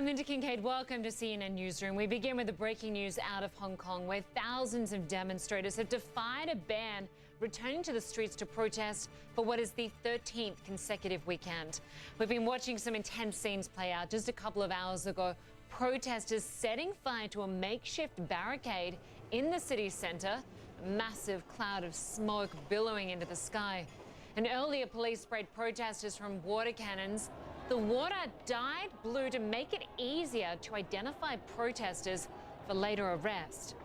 Lynda Kinkade, welcome to CNN Newsroom. We begin with the breaking news out of Hong Kong, where thousands of demonstrators have defied a ban, returning to the streets to protest for what is the 13th consecutive weekend. We've been watching some intense scenes play out. Just a couple of hours ago, protesters setting fire to a makeshift barricade in the city centre, a massive cloud of smoke billowing into the sky. And earlier, police sprayed protesters from water cannons. The water dyed blue to make it easier to identify protesters for later arrest.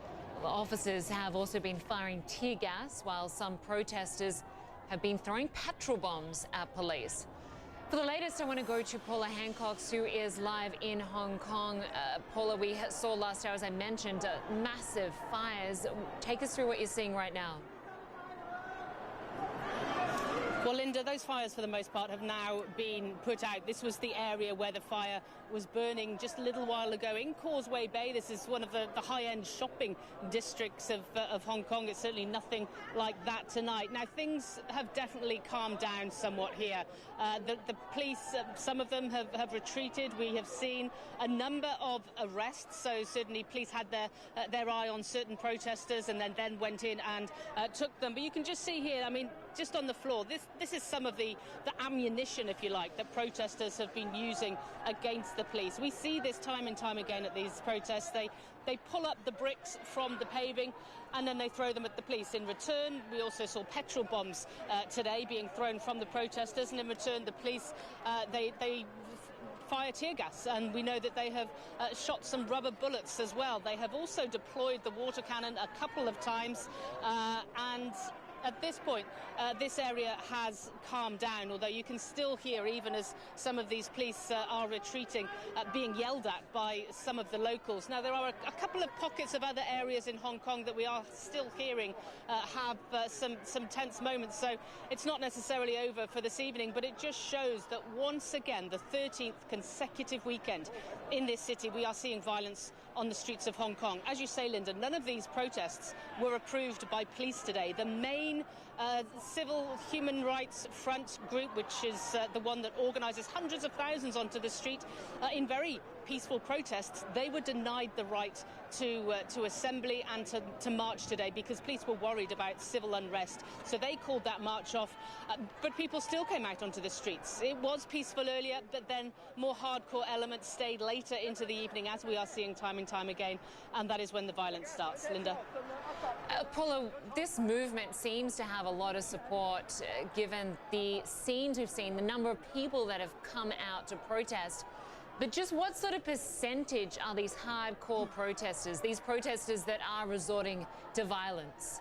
The officers have also been firing tear gas, while some protesters have been throwing petrol bombs at police. For the latest, I want to go to Paula Hancocks, who is live in Hong Kong. Paula, we saw last hour, as I mentioned, massive fires. Take us through what you're seeing right now. Well, Lynda, those fires for the most part have now been put out. This was the area where the fire was burning just a little while ago in Causeway Bay. This is one of the high-end shopping districts of Hong Kong. It's certainly nothing like that tonight. Now, things have definitely calmed down somewhat here. The police, some of them have retreated. We have seen a number of arrests. So certainly police had their eye on certain protesters and then went in and took them. But you can just see here, I mean, just on the floor, this is some of the ammunition, if you like, that protesters have been using against the police. We see this time and time again at these protests. They pull up the bricks from the paving and then they throw them at the police. In return, we also saw petrol bombs today being thrown from the protesters, and in return the police, they fire tear gas, and we know that they have shot some rubber bullets as well. They have also deployed the water cannon a couple of times, and at this point, this area has calmed down, although you can still hear, even as some of these police are retreating, being yelled at by some of the locals. Now, there are a couple of pockets of other areas in Hong Kong that we are still hearing have some tense moments, so it's not necessarily over for this evening, but it just shows that once again, the 13th consecutive weekend in this city, we are seeing violence on the streets of Hong Kong. As you say, Lynda, none of these protests were approved by police today. The main Civil Human Rights Front group, which is the one that organises hundreds of thousands onto the street in very peaceful protests, they were denied the right to assembly and to march today because police were worried about civil unrest. So they called that march off, but people still came out onto the streets. It was peaceful earlier, but then more hardcore elements stayed later into the evening, as we are seeing time and time again, and that is when the violence starts. Lynda. Paula, this movement seems to have a lot of support given the scenes we've seen, the number of people that have come out to protest. But just what sort of percentage are these hardcore protesters, these protesters that are resorting to violence?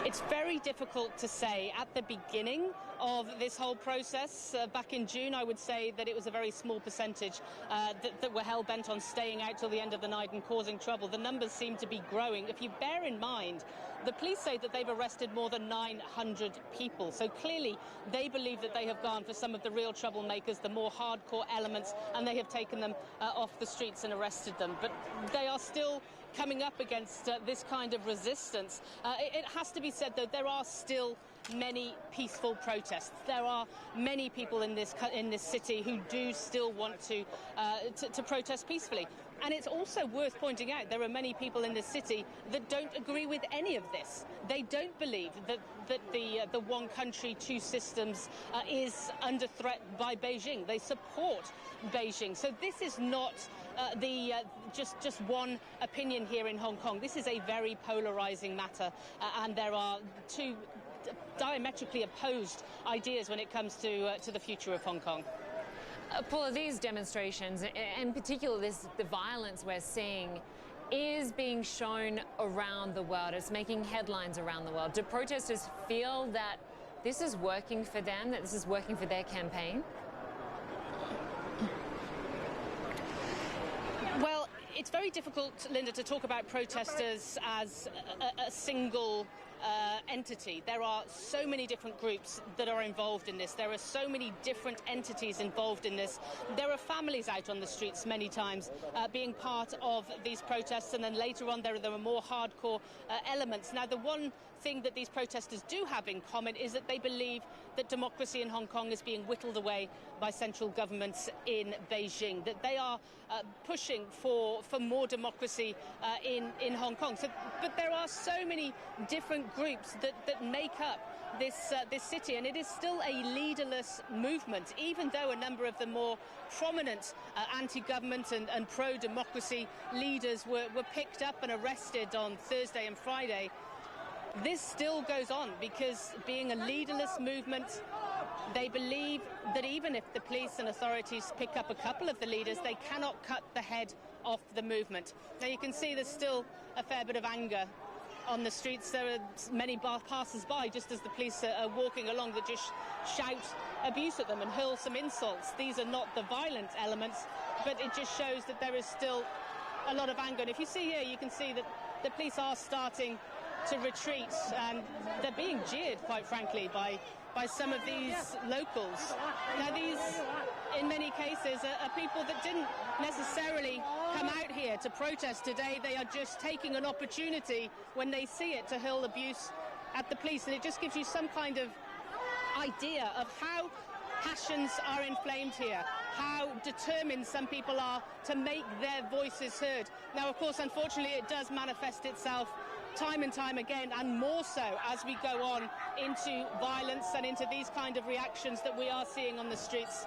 It's very difficult to say. At the beginning of this whole process, back in June, I would say that it was a very small percentage that were hell-bent on staying out till the end of the night and causing trouble. The numbers seem to be growing. If you bear in mind, the police say that they've arrested more than 900 people. So clearly, they believe that they have gone for some of the real troublemakers, the more hardcore elements, and they have taken them off the streets and arrested them. But they are still coming up against this kind of resistance. It has to be said, though, there are still many peaceful protests. There are many people in this city who do still want to protest peacefully. And it's also worth pointing out there are many people in this city that don't agree with any of this. They don't believe that the one country, two systems is under threat by Beijing. They support Beijing. So this is not just one opinion here in Hong Kong. This is a very polarizing matter, and there are two diametrically opposed ideas when it comes to the future of Hong Kong. Paula, these demonstrations, in particular the violence we're seeing, is being shown around the world. It's making headlines around the world. Do protesters feel that this is working for them, that this is working for their campaign? Well, it's very difficult, Lynda, to talk about protesters as a single entity. There are so many different groups that are involved in this. There are so many different entities involved in this. There are families out on the streets many times being part of these protests, and then later on there are more hardcore elements. Now, the one thing that these protesters do have in common is that they believe that democracy in Hong Kong is being whittled away by central governments in Beijing, that they are pushing for more democracy in Hong Kong. So, but there are so many different groups that make up this city, and it is still a leaderless movement, even though a number of the more prominent anti-government and pro-democracy leaders were picked up and arrested on Thursday and Friday. This still goes on because, being a leaderless movement, they believe that even if the police and authorities pick up a couple of the leaders, they cannot cut the head off the movement. Now you can see there's still a fair bit of anger on the streets. There are many passers-by just as the police are walking along that just shout abuse at them and hurl some insults. These are not the violent elements, but it just shows that there is still a lot of anger. And if you see here, you can see that the police are starting to retreat, and they're being jeered, quite frankly, by some of these locals. Now, these, in many cases, are people that didn't necessarily come out here to protest today. They are just taking an opportunity when they see it to hurl abuse at the police, and it just gives you some kind of idea of how passions are inflamed here, how determined some people are to make their voices heard. Now, of course, unfortunately, it does manifest itself time and time again, and more so as we go on into violence and into these kind of reactions that we are seeing on the streets.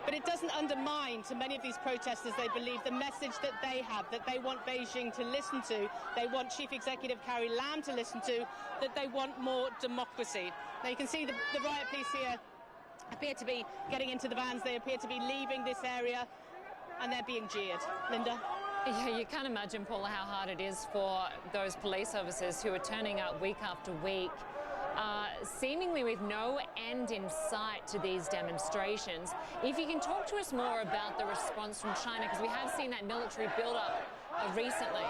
But it doesn't undermine, to many of these protesters, they believe, the message that they have, that they want Beijing to listen to, they want Chief Executive Carrie Lam to listen to, that they want more democracy. Now you can see the riot police here appear to be getting into the vans, they appear to be leaving this area, and they're being jeered. Lynda? Yeah, you can't imagine, Paula, how hard it is for those police officers who are turning up week after week, seemingly with no end in sight to these demonstrations. If you can talk to us more about the response from China, because we have seen that military build-up recently.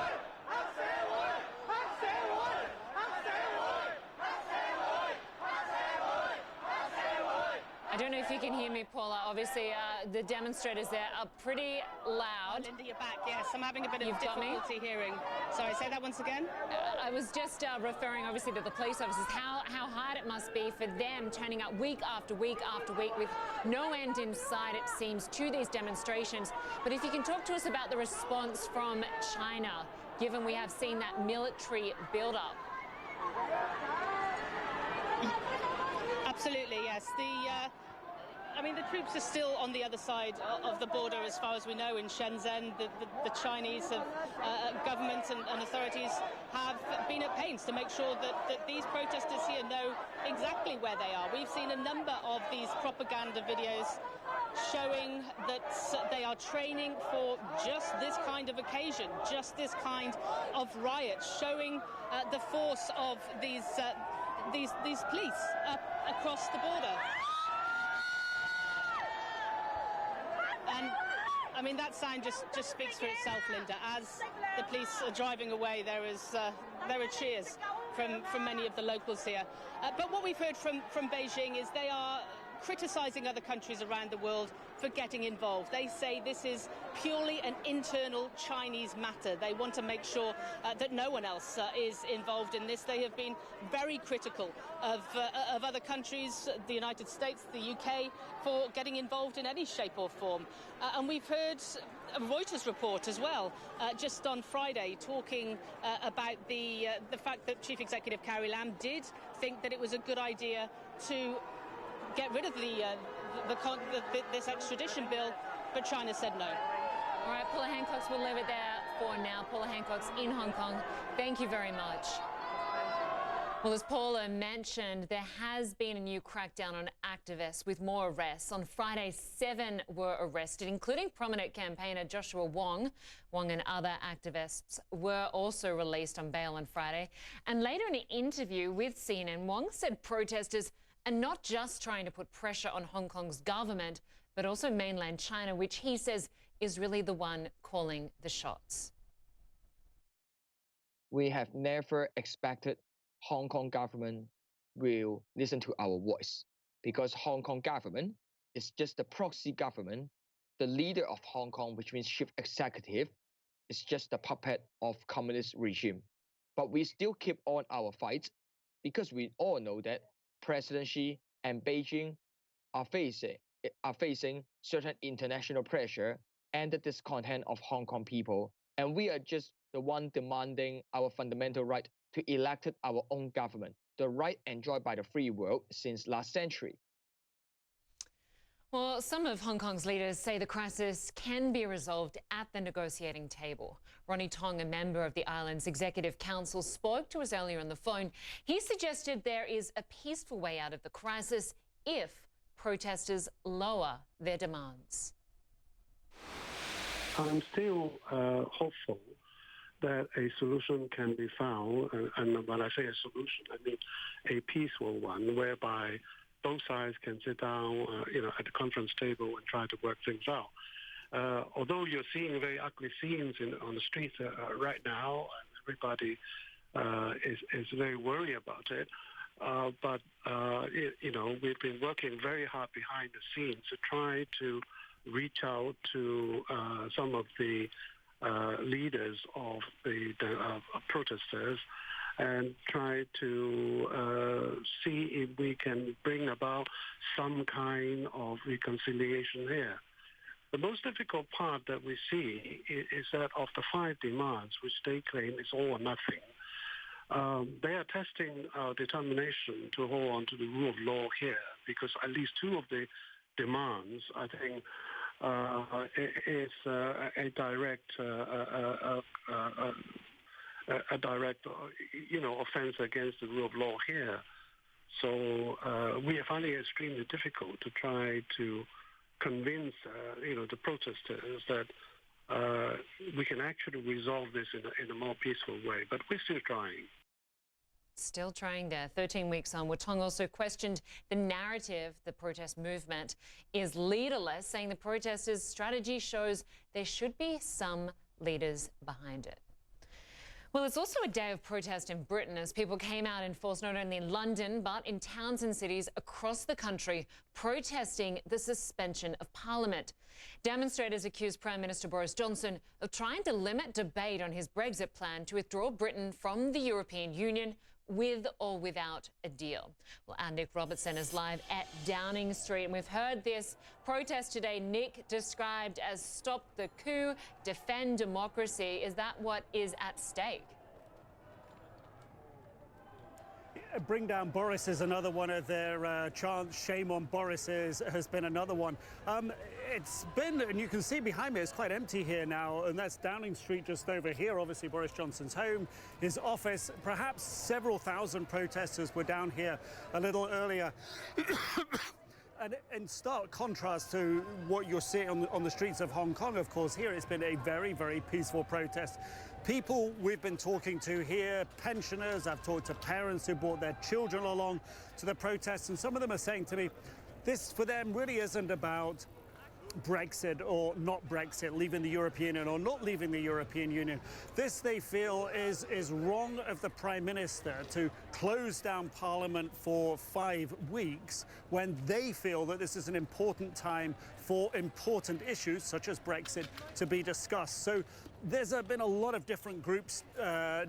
I don't know if you can hear me, Paula. Obviously, the demonstrators there are pretty loud. Lynda, you're back. Yes, I'm having a bit of difficulty hearing. Sorry, say that once again. I was just referring, obviously, to the police officers, how hard it must be for them turning up week after week after week with no end in sight, it seems, to these demonstrations. But if you can talk to us about the response from China, given we have seen that military build-up. Absolutely, yes. The troops are still on the other side of the border, as far as we know, in Shenzhen. The Chinese government and authorities have been at pains to make sure that these protesters here know exactly where they are. We've seen a number of these propaganda videos showing that they are training for just this kind of occasion, just this kind of riot, showing the force of these police up across the border. And that sign just speaks for itself, Lynda. As the police are driving away, there are cheers from many of the locals here. But what we've heard from Beijing is they are criticising other countries around the world for getting involved. They say this is purely an internal Chinese matter. They want to make sure that no one else is involved in this. They have been very critical of other countries, the United States, the UK, for getting involved in any shape or form. And we've heard a Reuters report as well, just on Friday, talking about the fact that Chief Executive Carrie Lam did think that it was a good idea to get rid of this extradition bill, but China said no. All right, Paula Hancocks, we'll leave it there for now. Paula Hancocks in Hong Kong, thank you very much. Well, as Paula mentioned, there has been a new crackdown on activists with more arrests. On Friday, 7 were arrested, including prominent campaigner Joshua Wong. Wong and other activists were also released on bail on Friday. And later in an interview with CNN, Wong said protesters are not just trying to put pressure on Hong Kong's government, but also mainland China, which he says is really the one calling the shots. We have never expected Hong Kong government will listen to our voice, because Hong Kong government is just the proxy government. The leader of Hong Kong, which means chief executive, is just the puppet of communist regime. But we still keep on our fight. because we all know that President Xi and Beijing are facing certain international pressure and the discontent of Hong Kong people. And we are just the one demanding our fundamental right to elect our own government, the right enjoyed by the free world since last century. Well, some of Hong Kong's leaders say the crisis can be resolved at the negotiating table. Ronny Tong, a member of the island's Executive Council, spoke to us earlier on the phone. He suggested there is a peaceful way out of the crisis if protesters lower their demands. I'm still hopeful that a solution can be found, and when I say a solution, I mean a peaceful one, whereby both sides can sit down, at the conference table and try to work things out. Although you're seeing very ugly scenes on the streets right now, and everybody is very worried about it. But we've been working very hard behind the scenes to try to reach out to some of the leaders of the protesters and try to see if we can bring about some kind of reconciliation here. The most difficult part that we see is that of the 5 demands, which they claim is all or nothing, they are testing our determination to hold on to the rule of law here, because at least 2 of the demands, I think, is a direct offense against the rule of law here. So we are finding it extremely difficult to try to convince, the protesters that we can actually resolve this in a more peaceful way. But we're still trying. Still trying there, 13 weeks on. Tong also questioned the narrative the protest movement is leaderless, saying the protesters' strategy shows there should be some leaders behind it. Well, it's also a day of protest in Britain as people came out in force not only in London but in towns and cities across the country protesting the suspension of Parliament. Demonstrators accused Prime Minister Boris Johnson of trying to limit debate on his Brexit plan to withdraw Britain from the European Union with or without a deal. Well, our Nic Robertson is live at Downing Street, and we've heard this protest today, Nic, described as stop the coup, defend democracy. Is that what is at stake? Bring down Boris is another one of their chants. Shame on Boris has been another one. It's been, and you can see behind me, it's quite empty here now, and that's Downing Street just over here, obviously Boris Johnson's home, his office. Perhaps several thousand protesters were down here a little earlier. And in stark contrast to what you're seeing on the streets of Hong Kong, of course, here it's been a very, very peaceful protest. People we've been talking to here, pensioners, I've talked to parents who brought their children along to the protests, and some of them are saying to me, this for them really isn't about Brexit or not Brexit, leaving the European Union or not leaving the European Union. This, they feel, is wrong of the Prime Minister to close down Parliament for 5 weeks when they feel that this is an important time for important issues such as Brexit to be discussed. So there's been a lot of different groups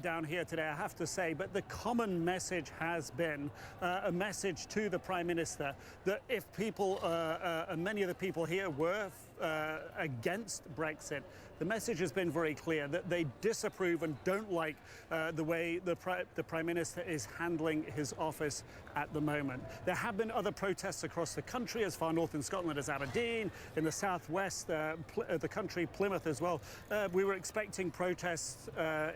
down here today, I have to say, but the common message has been a message to the Prime Minister that if people, and many of the people here were against Brexit, the message has been very clear that they disapprove and don't like the way the Prime Minister is handling his office at the moment. There have been other protests across the country, as far north in Scotland as Aberdeen, in the southwest, the country, Plymouth as well. We were expecting protests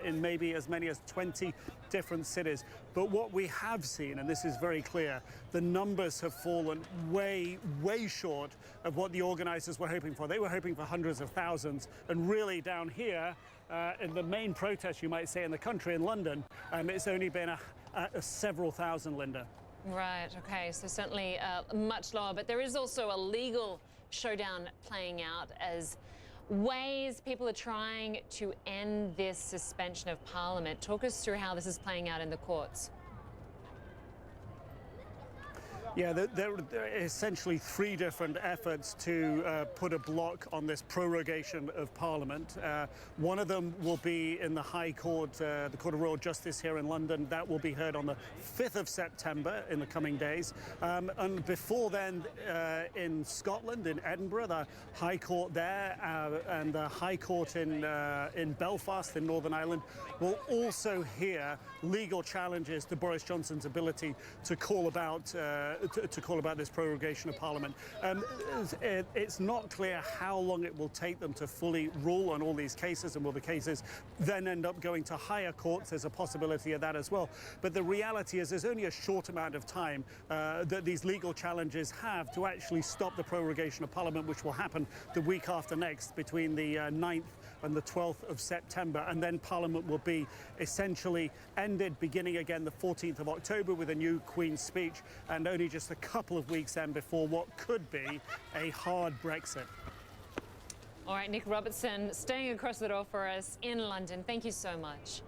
in maybe as many as 20 different cities. But what we have seen, and this is very clear, the numbers have fallen way, way short of what the organisers were hoping for. They were hoping for hundreds of thousands, and really down here, in the main protest, you might say, in the country, in London, it's only been a several thousand, Lynda. Right, okay, so certainly much lower, but there is also a legal showdown playing out as ways people are trying to end this suspension of Parliament. Talk us through how this is playing out in the courts. Yeah, there are essentially three different efforts to put a block on this prorogation of Parliament. One of them will be in the High Court, the Court of Royal Justice here in London. That will be heard on the 5th of September in the coming days. And before then, in Scotland, in Edinburgh, the High Court there and the High Court in Belfast in Northern Ireland will also hear legal challenges to Boris Johnson's ability to call about this prorogation of Parliament. It's not clear how long it will take them to fully rule on all these cases, and will the cases then end up going to higher courts? There's a possibility of that as well. But the reality is there's only a short amount of time that these legal challenges have to actually stop the prorogation of Parliament, which will happen the week after next, between the 9th and the 12th of September, and then Parliament will be essentially ended, beginning again the 14th of October with a new Queen's speech, and only just a couple of weeks then before what could be a hard Brexit. All right, Nic Robertson staying across the door for us in London. Thank you so much.